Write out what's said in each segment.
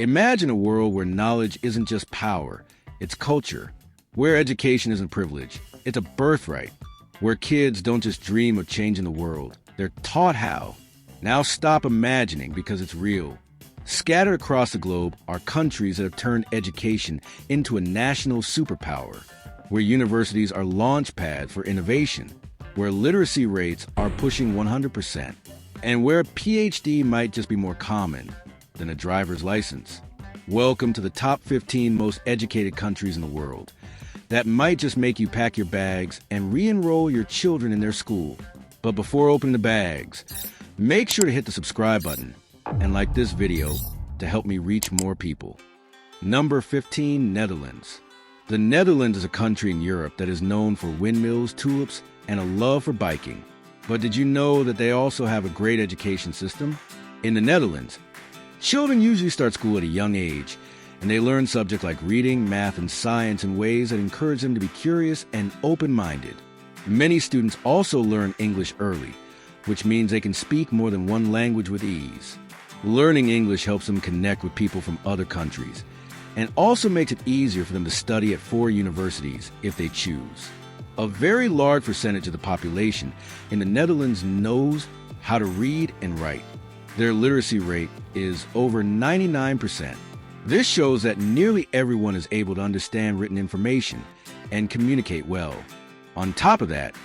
Imagine a world where knowledge isn't just power, it's culture. Where education isn't privilege, it's a birthright. Where kids don't just dream of changing the world, they're taught how. Now stop imagining because it's real. Scattered across the globe are countries that have turned education into a national superpower, where universities are launch pads for innovation, where literacy rates are pushing 100%, and where a PhD might just be more common than a driver's license. Welcome to the top 15 most educated countries in the world. That might just make you pack your bags and re-enroll your children in their school. But before opening the bags, make sure to hit the subscribe button and like this video to help me reach more people. Number 15, Netherlands. The Netherlands is a country in Europe that is known for windmills, tulips, and a love for biking. But did you know that they also have a great education system? In the Netherlands, children usually start school at a young age, and they learn subjects like reading, math, and science in ways that encourage them to be curious and open-minded. Many students also learn English early, which means they can speak more than one language with ease. Learning English helps them connect with people from other countries, and also makes it easier for them to study at 4 universities if they choose. A very large percentage of the population in the Netherlands knows how to read and write. Their literacy rate is over 99%. This shows that nearly everyone is able to understand written information and communicate well. On top of that,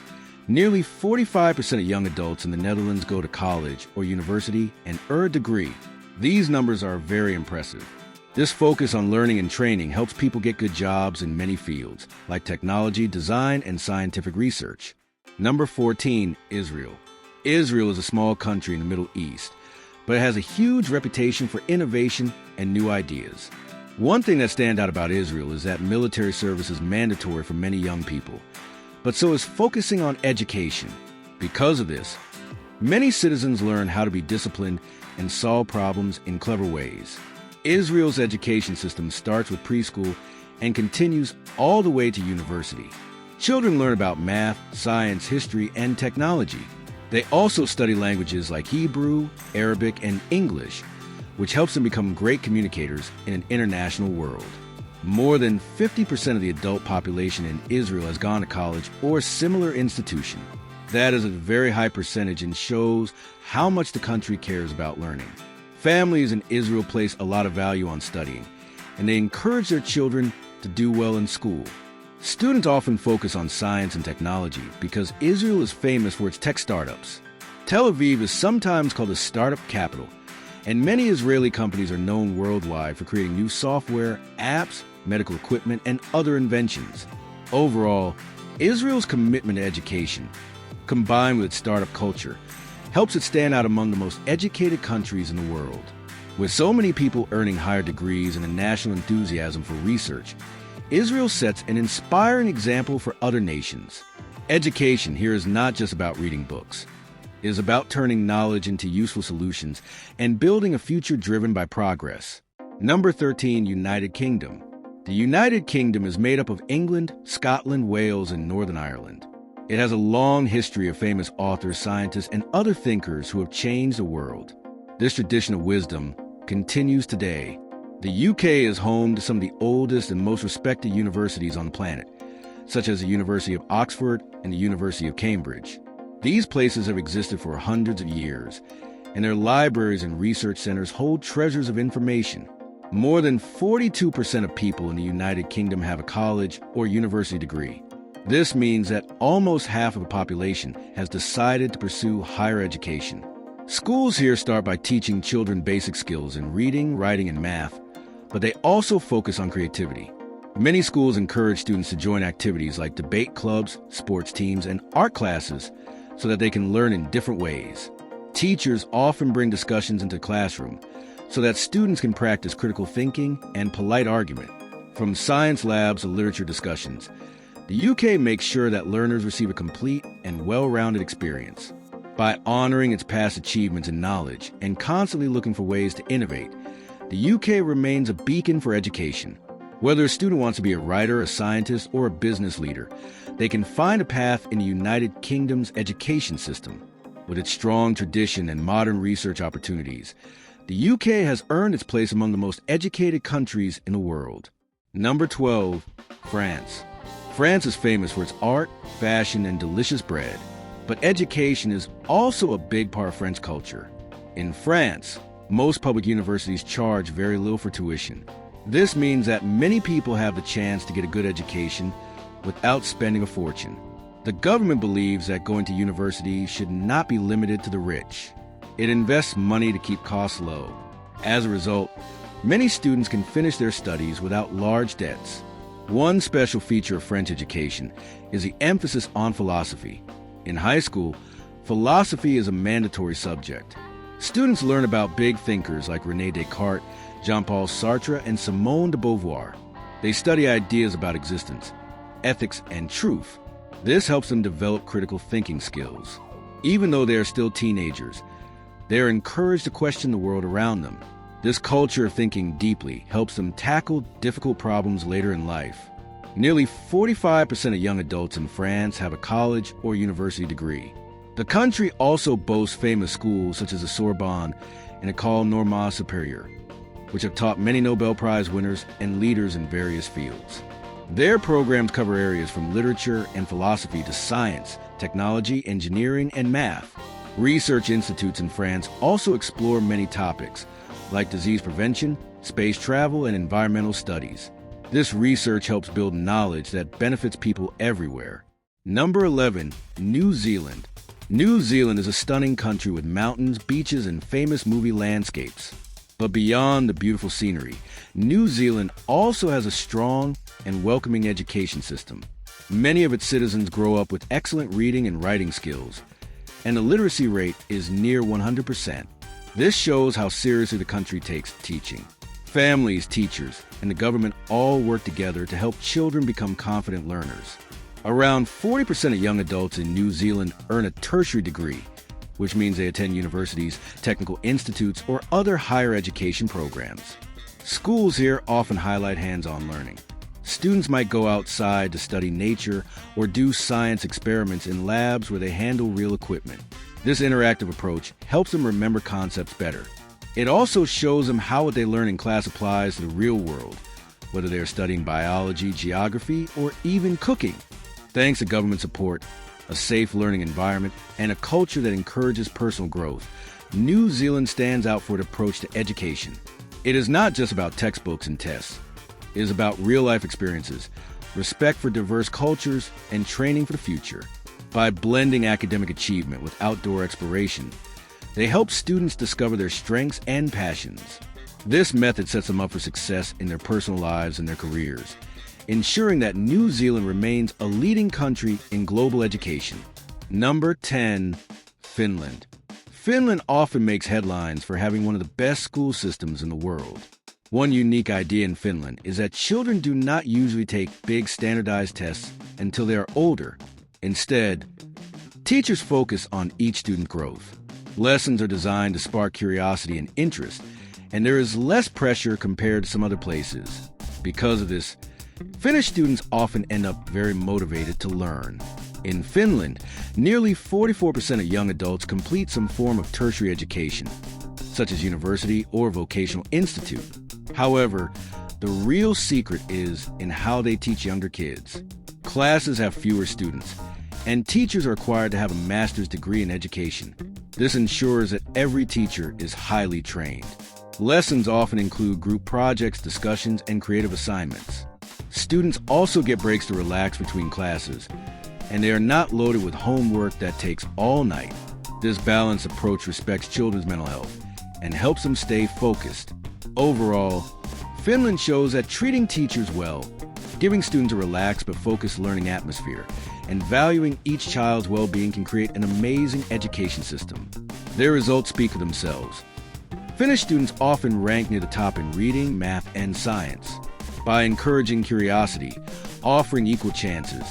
nearly 45% of young adults in the Netherlands go to college or university and earn a degree. These numbers are very impressive. This focus on learning and training helps people get good jobs in many fields, like technology, design, and scientific research. Number 14, Israel. Israel is a small country in the Middle East, but it has a huge reputation for innovation and new ideas. One thing that stands out about Israel is that military service is mandatory for many young people, but so is focusing on education. Because of this, many citizens learn how to be disciplined and solve problems in clever ways. Israel's education system starts with preschool and continues all the way to university. Children learn about math, science, history, and technology. They also study languages like Hebrew, Arabic, and English, which helps them become great communicators in an international world. More than 50% of the adult population in Israel has gone to college or similar institution. That is a very high percentage and shows how much the country cares about learning. Families in Israel place a lot of value on studying, and they encourage their children to do well in school. Students often focus on science and technology because Israel is famous for its tech startups. Tel Aviv is sometimes called the startup capital, and many Israeli companies are known worldwide for creating new software, apps, medical equipment, and other inventions. Overall, Israel's commitment to education, combined with its startup culture, helps it stand out among the most educated countries in the world. With so many people earning higher degrees and a national enthusiasm for research, Israel sets an inspiring example for other nations. Education here is not just about reading books. It is about turning knowledge into useful solutions and building a future driven by progress. Number 13, United Kingdom. The United Kingdom is made up of England, Scotland, Wales, and Northern Ireland. It has a long history of famous authors, scientists, and other thinkers who have changed the world. This tradition of wisdom continues today. The UK is home to some of the oldest and most respected universities on the planet, such as the University of Oxford and the University of Cambridge. These places have existed for hundreds of years, and their libraries and research centers hold treasures of information. More than 42% of people in the United Kingdom have a college or university degree. This means that almost half of the population has decided to pursue higher education. Schools here start by teaching children basic skills in reading, writing, and math, but they also focus on creativity. Many schools encourage students to join activities like debate clubs, sports teams, and art classes so that they can learn in different ways. Teachers often bring discussions into the classroom so that students can practice critical thinking and polite argument. From science labs to literature discussions, the UK makes sure that learners receive a complete and well-rounded experience. By honoring its past achievements and knowledge and constantly looking for ways to innovate, the UK remains a beacon for education. Whether a student wants to be a writer, a scientist, or a business leader, they can find a path in the United Kingdom's education system. With its strong tradition and modern research opportunities, The UK has earned its place among the most educated countries in the world. Number 12, France. France is famous for its art, fashion, and delicious bread. But education is also a big part of French culture. In France, most public universities charge very little for tuition. This means that many people have the chance to get a good education without spending a fortune. The government believes that going to university should not be limited to the rich. It invests money to keep costs low. As a result, many students can finish their studies without large debts. One special feature of French education is the emphasis on philosophy. In high school, philosophy is a mandatory subject. Students learn about big thinkers like René Descartes, Jean-Paul Sartre, and Simone de Beauvoir. They study ideas about existence, ethics, and truth. This helps them develop critical thinking skills. Even though they are still teenagers, they are encouraged to question the world around them. This culture of thinking deeply helps them tackle difficult problems later in life. Nearly 45% of young adults in France have a college or university degree. The country also boasts famous schools such as the Sorbonne and École Normale Supérieure, which have taught many Nobel Prize winners and leaders in various fields. Their programs cover areas from literature and philosophy to science, technology, engineering, and math. Research institutes in France also explore many topics, like disease prevention, space travel, and environmental studies. This research helps build knowledge that benefits people everywhere. Number 11, New Zealand. New Zealand is a stunning country with mountains, beaches, and famous movie landscapes. But beyond the beautiful scenery, New Zealand also has a strong and welcoming education system. Many of its citizens grow up with excellent reading and writing skills, and the literacy rate is near 100%. This shows how seriously the country takes teaching. Families, teachers, and the government all work together to help children become confident learners. Around 40% of young adults in New Zealand earn a tertiary degree, which means they attend universities, technical institutes, or other higher education programs. Schools here often highlight hands-on learning. Students might go outside to study nature or do science experiments in labs where they handle real equipment. This interactive approach helps them remember concepts better. It also shows them how what they learn in class applies to the real world, whether they're studying biology, geography, or even cooking. Thanks to government support, a safe learning environment, and a culture that encourages personal growth, New Zealand stands out for its approach to education. It is not just about textbooks and tests. It is about real-life experiences, respect for diverse cultures, and training for the future. By blending academic achievement with outdoor exploration, they help students discover their strengths and passions. This method sets them up for success in their personal lives and their careers, ensuring that New Zealand remains a leading country in global education. Number 10, Finland. Finland often makes headlines for having one of the best school systems in the world. One unique idea in Finland is that children do not usually take big standardized tests until they are older. Instead, teachers focus on each student growth. Lessons are designed to spark curiosity and interest, and there is less pressure compared to some other places. Because of this, Finnish students often end up very motivated to learn. In Finland, nearly 44% of young adults complete some form of tertiary education, such as university or vocational institute. However, the real secret is in how they teach younger kids. Classes have fewer students, and teachers are required to have a master's degree in education. This ensures that every teacher is highly trained. Lessons often include group projects, discussions, and creative assignments. Students also get breaks to relax between classes, and they are not loaded with homework that takes all night. This balanced approach respects children's mental health and helps them stay focused. Overall, Finland shows that treating teachers well, giving students a relaxed but focused learning atmosphere, and valuing each child's well-being can create an amazing education system. Their results speak for themselves. Finnish students often rank near the top in reading, math, and science. By encouraging curiosity, offering equal chances,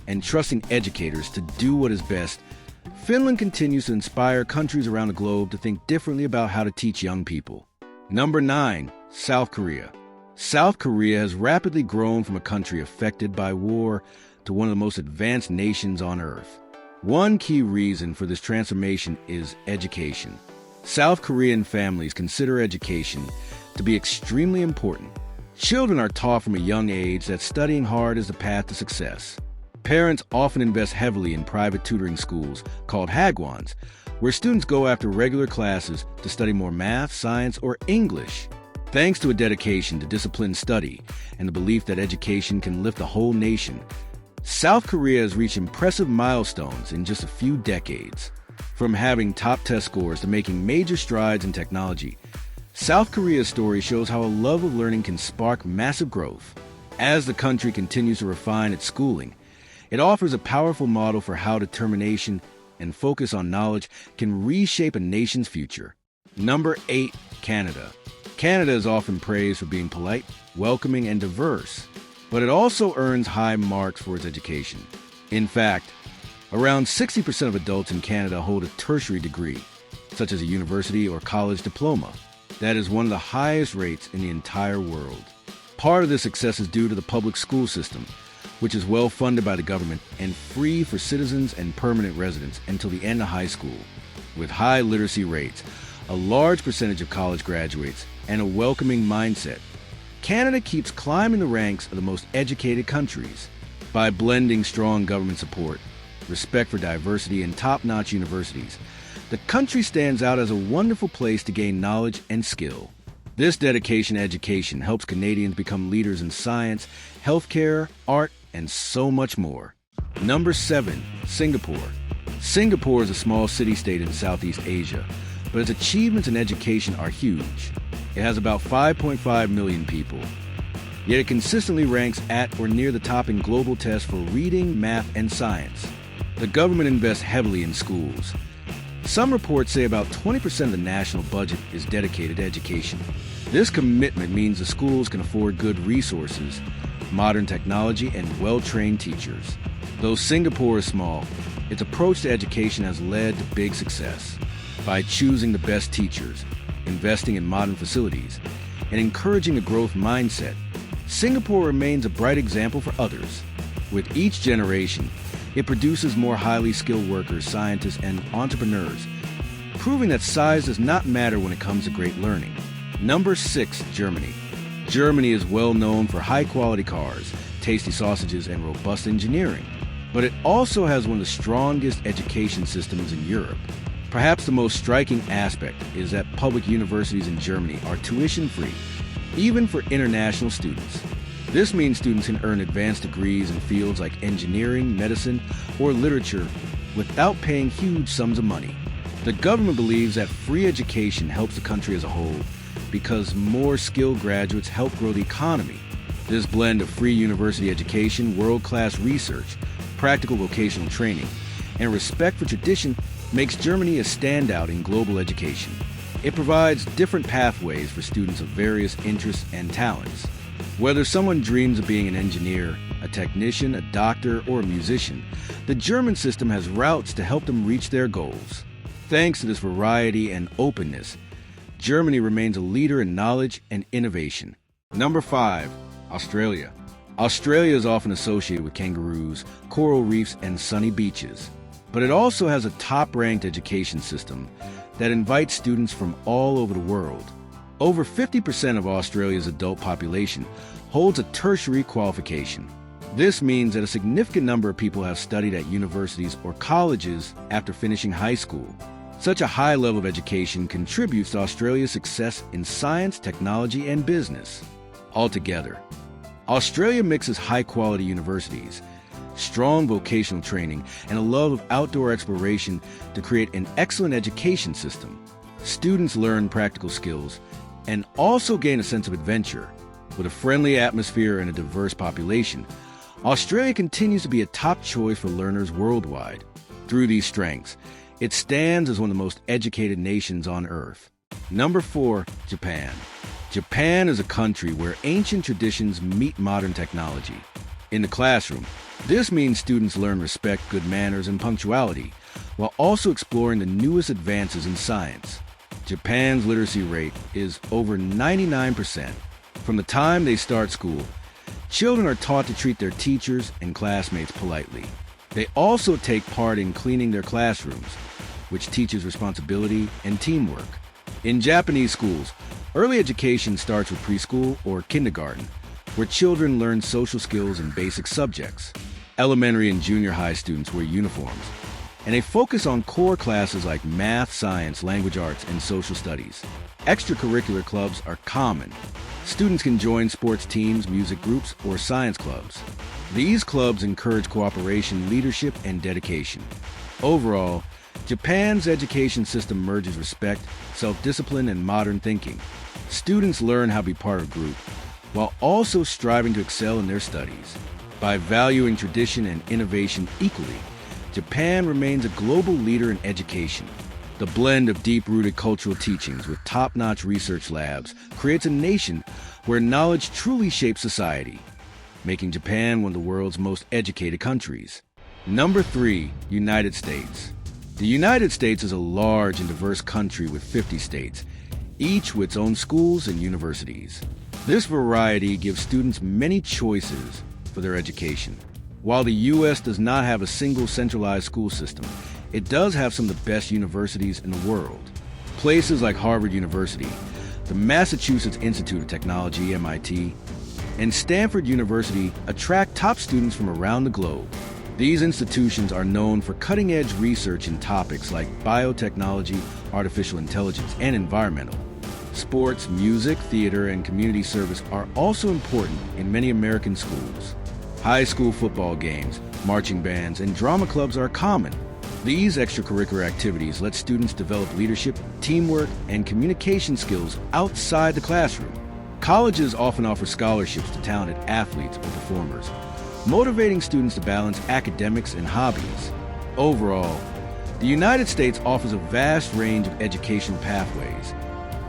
and trusting educators to do what is best, Finland continues to inspire countries around the globe to think differently about how to teach young people. Number 9, South Korea. South Korea has rapidly grown from a country affected by war to one of the most advanced nations on earth. One key reason for this transformation is education. South Korean families consider education to be extremely important. Children are taught from a young age that studying hard is the path to success. Parents often invest heavily in private tutoring schools called hagwons, where students go after regular classes to study more math, science, or English. Thanks to a dedication to disciplined study and the belief that education can lift the whole nation, South Korea has reached impressive milestones in just a few decades. From having top test scores to making major strides in technology, South Korea's story shows how a love of learning can spark massive growth. As the country continues to refine its schooling, it offers a powerful model for how determination and focus on knowledge can reshape a nation's future. Number 8, Canada. Canada is often praised for being polite, welcoming, and diverse, but it also earns high marks for its education. In fact, around 60% of adults in Canada hold a tertiary degree, such as a university or college diploma. That is one of the highest rates in the entire world. Part of this success is due to the public school system, which is well funded by the government and free for citizens and permanent residents until the end of high school. With high literacy rates, a large percentage of college graduates, and a welcoming mindset, Canada keeps climbing the ranks of the most educated countries. By blending strong government support, respect for diversity, and top-notch universities, the country stands out as a wonderful place to gain knowledge and skill. This dedication to education helps Canadians become leaders in science, healthcare, art, and so much more. Number 7, Singapore. Singapore is a small city-state in Southeast Asia, but its achievements in education are huge. It has about 5.5 million people, yet it consistently ranks at or near the top in global tests for reading, math, and science. The government invests heavily in schools. Some reports say about 20% of the national budget is dedicated to education. This commitment means the schools can afford good resources, modern technology, and well-trained teachers. Though Singapore is small, its approach to education has led to big success. By choosing the best teachers, investing in modern facilities, and encouraging a growth mindset, Singapore remains a bright example for others. With each generation, it produces more highly skilled workers, scientists, and entrepreneurs, proving that size does not matter when it comes to great learning. Number 6, Germany. Germany is well known for high-quality cars, tasty sausages, and robust engineering. But it also has one of the strongest education systems in Europe. Perhaps the most striking aspect is that public universities in Germany are tuition-free, even for international students. This means students can earn advanced degrees in fields like engineering, medicine, or literature without paying huge sums of money. The government believes that free education helps the country as a whole because more skilled graduates help grow the economy. This blend of free university education, world-class research, practical vocational training, and respect for tradition makes Germany a standout in global education. It provides different pathways for students of various interests and talents. Whether someone dreams of being an engineer, a technician, a doctor, or a musician, the German system has routes to help them reach their goals. Thanks to this variety and openness, Germany remains a leader in knowledge and innovation. Number 5, Australia. Australia is often associated with kangaroos, coral reefs, and sunny beaches. But it also has a top-ranked education system that invites students from all over the world. Over 50% of Australia's adult population holds a tertiary qualification. This means that a significant number of people have studied at universities or colleges after finishing high school. Such a high level of education contributes to Australia's success in science, technology, and business. Altogether, Australia mixes high-quality universities, strong vocational training, and a love of outdoor exploration to create an excellent education system. Students learn practical skills and also gain a sense of adventure. With a friendly atmosphere and a diverse population, Australia continues to be a top choice for learners worldwide. Through these strengths, it stands as one of the most educated nations on Earth. Number 4, Japan. Japan is a country where ancient traditions meet modern technology. In the classroom, this means students learn respect, good manners, and punctuality, while also exploring the newest advances in science. Japan's literacy rate is over 99%. From the time they start school, children are taught to treat their teachers and classmates politely. They also take part in cleaning their classrooms, which teaches responsibility and teamwork. In Japanese schools, early education starts with preschool or kindergarten, where children learn social skills and basic subjects. Elementary and junior high students wear uniforms, and they focus on core classes like math, science, language arts, and social studies. Extracurricular clubs are common. Students can join sports teams, music groups, or science clubs. These clubs encourage cooperation, leadership, and dedication. Overall, Japan's education system merges respect, self-discipline, and modern thinking. Students learn how to be part of a group, while also striving to excel in their studies. By valuing tradition and innovation equally, Japan remains a global leader in education. The blend of deep-rooted cultural teachings with top-notch research labs creates a nation where knowledge truly shapes society, making Japan one of the world's most educated countries. Number 3, United States. The United States is a large and diverse country with 50 states, each with its own schools and universities. This variety gives students many choices for their education. While the U.S. does not have a single centralized school system, it does have some of the best universities in the world. Places like Harvard University, the Massachusetts Institute of Technology, MIT, and Stanford University attract top students from around the globe. These institutions are known for cutting-edge research in topics like biotechnology, artificial intelligence, and environmental. Sports, music, theater, and community service are also important in many American schools. High school football games, marching bands, and drama clubs are common. These extracurricular activities let students develop leadership, teamwork, and communication skills outside the classroom. Colleges often offer scholarships to talented athletes or performers, motivating students to balance academics and hobbies. Overall, the United States offers a vast range of education pathways,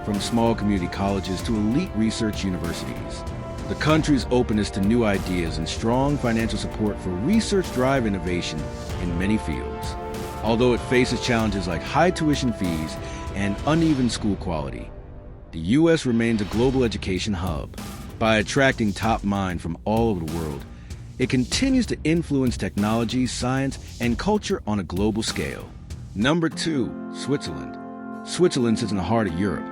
from small community colleges to elite research universities. The country's openness to new ideas and strong financial support for research drive innovation in many fields. Although it faces challenges like high tuition fees and uneven school quality, the U.S. remains a global education hub. By attracting top minds from all over the world, it continues to influence technology, science, and culture on a global scale. Number 2, Switzerland. Switzerland sits in the heart of Europe,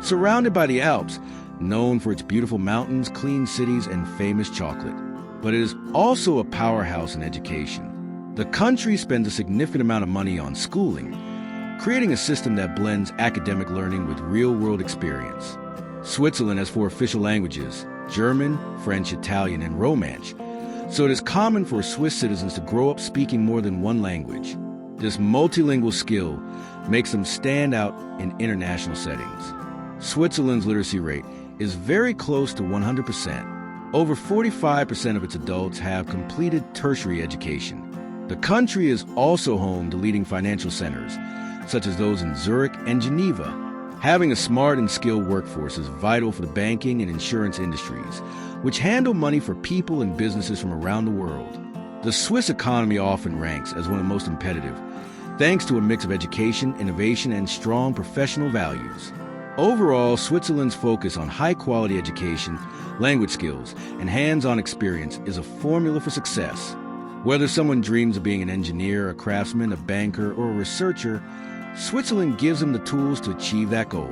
surrounded by the Alps, known for its beautiful mountains, clean cities, and famous chocolate. But it is also a powerhouse in education. The country spends a significant amount of money on schooling, creating a system that blends academic learning with real-world experience. Switzerland has 4 official languages: German, French, Italian, and Romance, so it is common for Swiss citizens to grow up speaking more than one language. This multilingual skill makes them stand out in international settings. Switzerland's literacy rate is very close to 100%. Over 45% of its adults have completed tertiary education. The country is also home to leading financial centers, such as those in Zurich and Geneva. Having a smart and skilled workforce is vital for the banking and insurance industries, which handle money for people and businesses from around the world. The Swiss economy often ranks as one of the most competitive, thanks to a mix of education, innovation, and strong professional values. Overall, Switzerland's focus on high-quality education, language skills, and hands-on experience is a formula for success. Whether someone dreams of being an engineer, a craftsman, a banker, or a researcher, Switzerland gives them the tools to achieve that goal.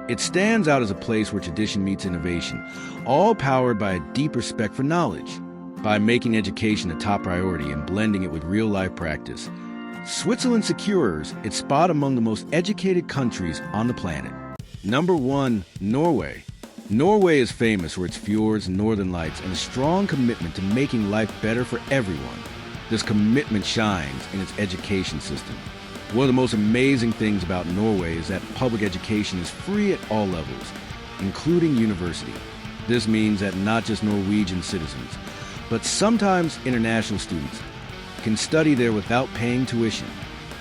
It stands out as a place where tradition meets innovation, all powered by a deep respect for knowledge. By making education a top priority and blending it with real-life practice, Switzerland secures its spot among the most educated countries on the planet. Number 1, Norway. Norway is famous for its fjords, northern lights, and a strong commitment to making life better for everyone. This commitment shines in its education system. One of the most amazing things about Norway is that public education is free at all levels, including university. This means that not just Norwegian citizens, but sometimes international students can study there without paying tuition.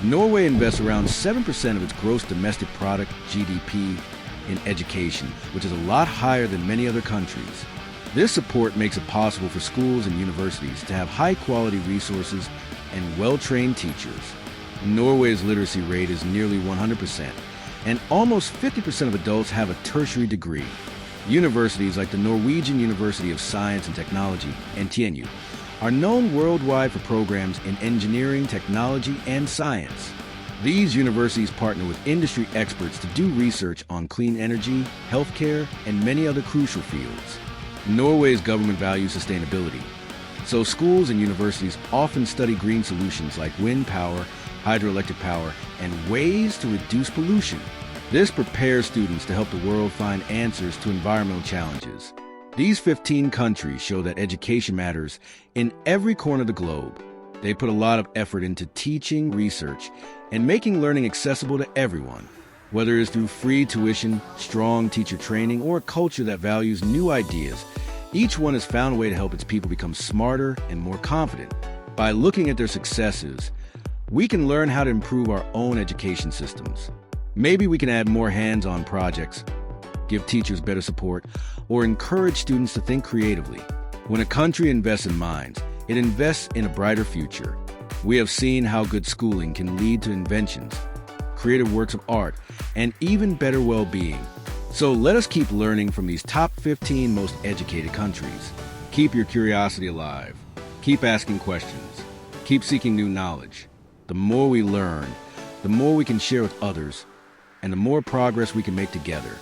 Norway invests around 7% of its gross domestic product, GDP, in education, which is a lot higher than many other countries. This support makes it possible for schools and universities to have high-quality resources and well-trained teachers. Norway's literacy rate is nearly 100%, and almost 50% of adults have a tertiary degree. Universities like the Norwegian University of Science and Technology, NTNU, are known worldwide for programs in engineering, technology, and science. These universities partner with industry experts to do research on clean energy, healthcare, and many other crucial fields. Norway's government values sustainability, so schools and universities often study green solutions like wind power, hydroelectric power, and ways to reduce pollution. This prepares students to help the world find answers to environmental challenges. These 15 countries show that education matters in every corner of the globe. They put a lot of effort into teaching, research, and making learning accessible to everyone. Whether it's through free tuition, strong teacher training, or a culture that values new ideas, each one has found a way to help its people become smarter and more confident. By looking at their successes, we can learn how to improve our own education systems. Maybe we can add more hands-on projects, give teachers better support, or encourage students to think creatively. When a country invests in minds, it invests in a brighter future. We have seen how good schooling can lead to inventions, creative works of art, and even better well-being. So let us keep learning from these top 15 most educated countries. Keep your curiosity alive. Keep asking questions. Keep seeking new knowledge. The more we learn, the more we can share with others, and the more progress we can make together.